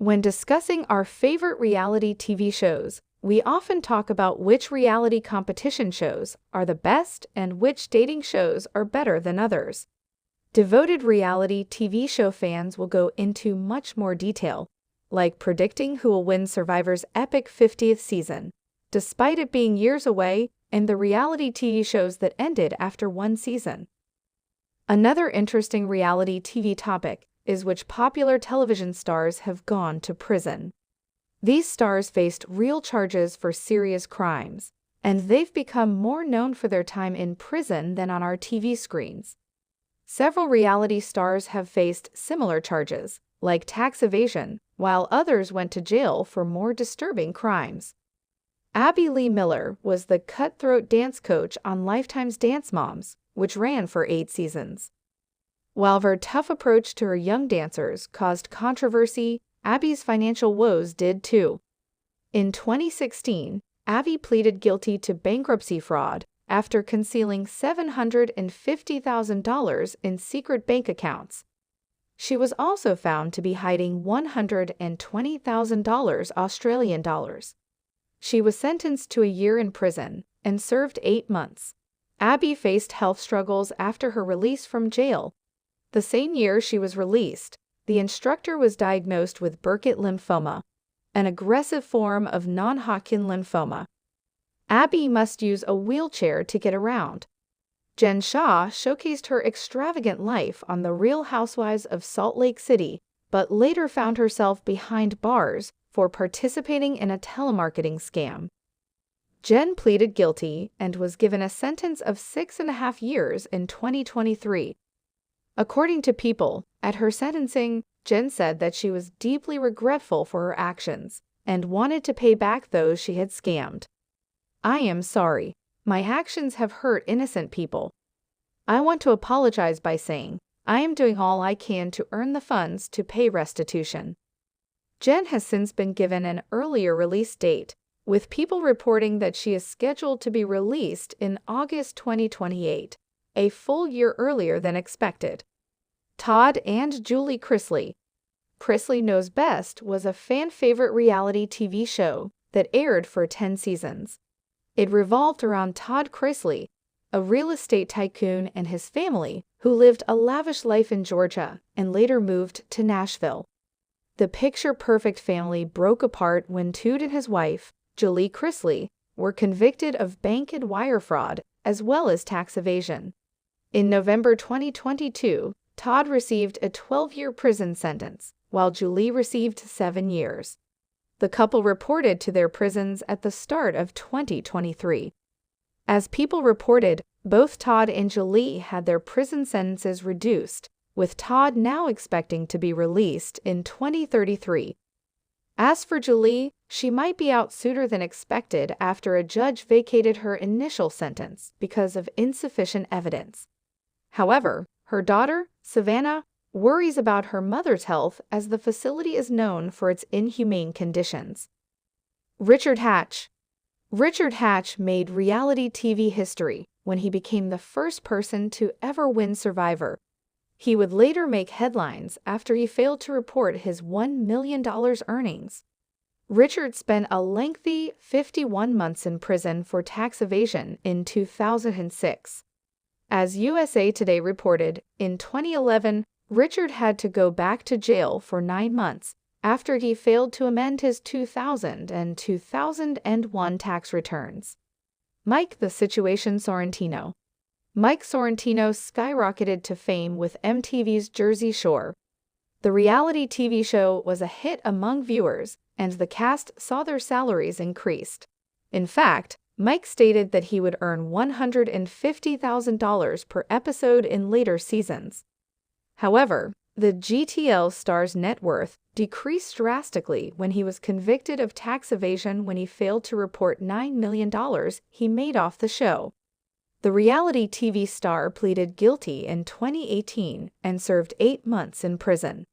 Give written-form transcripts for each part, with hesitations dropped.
When discussing our favorite reality TV shows, we often talk about which reality competition shows are the best and which dating shows are better than others. Devoted reality TV show fans will go into much more detail, like predicting who will win Survivor's epic 50th season, despite it being years away, and the reality TV shows that ended after one season. Another interesting reality TV topic is which popular television stars have gone to prison. These stars faced real charges for serious crimes, and they've become more known for their time in prison than on our TV screens. Several reality stars have faced similar charges, like tax evasion, while others went to jail for more disturbing crimes. Abby Lee Miller was the cutthroat dance coach on Lifetime's Dance Moms, which ran for 8 seasons. While her tough approach to her young dancers caused controversy, Abby's financial woes did too. In 2016, Abby pleaded guilty to bankruptcy fraud after concealing $750,000 in secret bank accounts. She was also found to be hiding $120,000 Australian dollars. She was sentenced to a year in prison and served 8 months. Abby faced health struggles after her release from jail. The same year she was released, the instructor was diagnosed with Burkitt lymphoma, an aggressive form of non-Hodgkin lymphoma. Abby must use a wheelchair to get around. Jen Shah showcased her extravagant life on The Real Housewives of Salt Lake City, but later found herself behind bars for participating in a telemarketing scam. Jen pleaded guilty and was given a sentence of 6.5 years in 2023. According to People, at her sentencing, Jen said that she was deeply regretful for her actions and wanted to pay back those she had scammed. "I am sorry. My actions have hurt innocent people. I want to apologize by saying, I am doing all I can to earn the funds to pay restitution." Jen has since been given an earlier release date, with People reporting that she is scheduled to be released in August 2028, a full year earlier than expected. Todd and Julie Chrisley. Chrisley Knows Best was a fan-favorite reality TV show that aired for 10 seasons. It revolved around Todd Chrisley, a real estate tycoon, and his family, who lived a lavish life in Georgia and later moved to Nashville. The picture-perfect family broke apart when Todd and his wife, Julie Chrisley, were convicted of bank and wire fraud as well as tax evasion. In November 2022, Todd received a 12-year prison sentence, while Julie received 7 years. The couple reported to their prisons at the start of 2023. As People reported, both Todd and Julie had their prison sentences reduced, with Todd now expecting to be released in 2033. As for Julie, she might be out sooner than expected after a judge vacated her initial sentence because of insufficient evidence. However, her daughter, Savannah, worries about her mother's health as the facility is known for its inhumane conditions. Richard Hatch. Richard Hatch made reality TV history when he became the first person to ever win Survivor. He would later make headlines after he failed to report his $1 million earnings. Richard spent a lengthy 51 months in prison for tax evasion in 2006. As USA Today reported, in 2011, Richard had to go back to jail for 9 months after he failed to amend his 2000 and 2001 tax returns. Mike the Situation Sorrentino. Mike Sorrentino skyrocketed to fame with MTV's Jersey Shore. The reality TV show was a hit among viewers, and the cast saw their salaries increased. In fact, Mike stated that he would earn $150,000 per episode in later seasons. However, the GTL star's net worth decreased drastically when he was convicted of tax evasion when he failed to report $9 million he made off the show. The reality TV star pleaded guilty in 2018 and served 8 months in prison.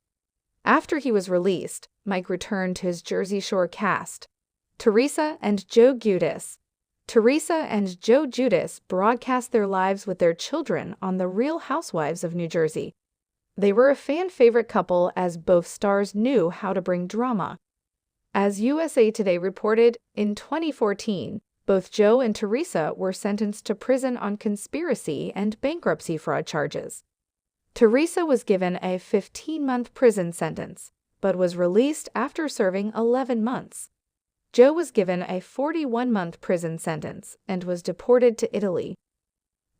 After he was released, Mike returned to his Jersey Shore cast. Teresa and Joe Giudice. Teresa and Joe Giudice broadcast their lives with their children on The Real Housewives of New Jersey. They were a fan-favorite couple as both stars knew how to bring drama. As USA Today reported, in 2014, both Joe and Teresa were sentenced to prison on conspiracy and bankruptcy fraud charges. Teresa was given a 15-month prison sentence, but was released after serving 11 months. Joe was given a 41-month prison sentence and was deported to Italy.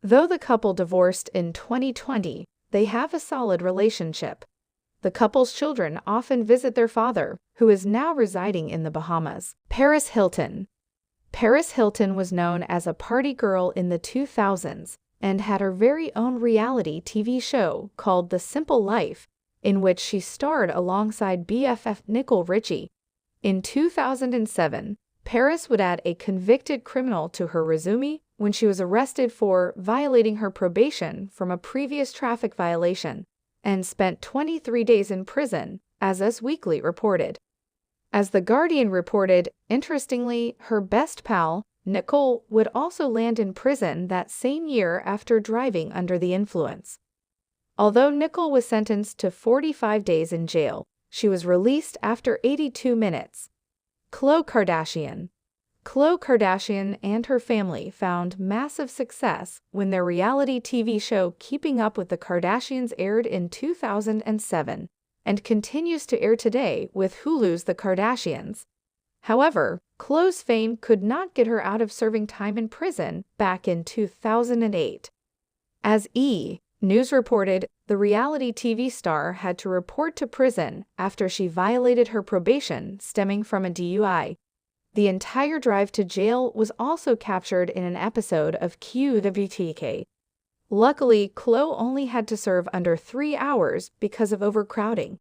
Though the couple divorced in 2020, they have a solid relationship. The couple's children often visit their father, who is now residing in the Bahamas. Paris Hilton. Paris Hilton was known as a party girl in the 2000s and had her very own reality TV show called The Simple Life, in which she starred alongside BFF Nicole Richie. In 2007, Paris would add a convicted criminal to her resume when she was arrested for violating her probation from a previous traffic violation and spent 23 days in prison, as Us Weekly reported. As The Guardian reported, interestingly, her best pal, Nicole, would also land in prison that same year after driving under the influence. Although Nicole was sentenced to 45 days in jail, she was released after 82 minutes. Khloe Kardashian. Khloe Kardashian and her family found massive success when their reality TV show Keeping Up with the Kardashians aired in 2007 and continues to air today with Hulu's The Kardashians. However, Khloe's fame could not get her out of serving time in prison back in 2008. As E! News reported, the reality TV star had to report to prison after she violated her probation stemming from a DUI. The entire drive to jail was also captured in an episode of QWTK. Luckily, Khloe only had to serve under 3 hours because of overcrowding.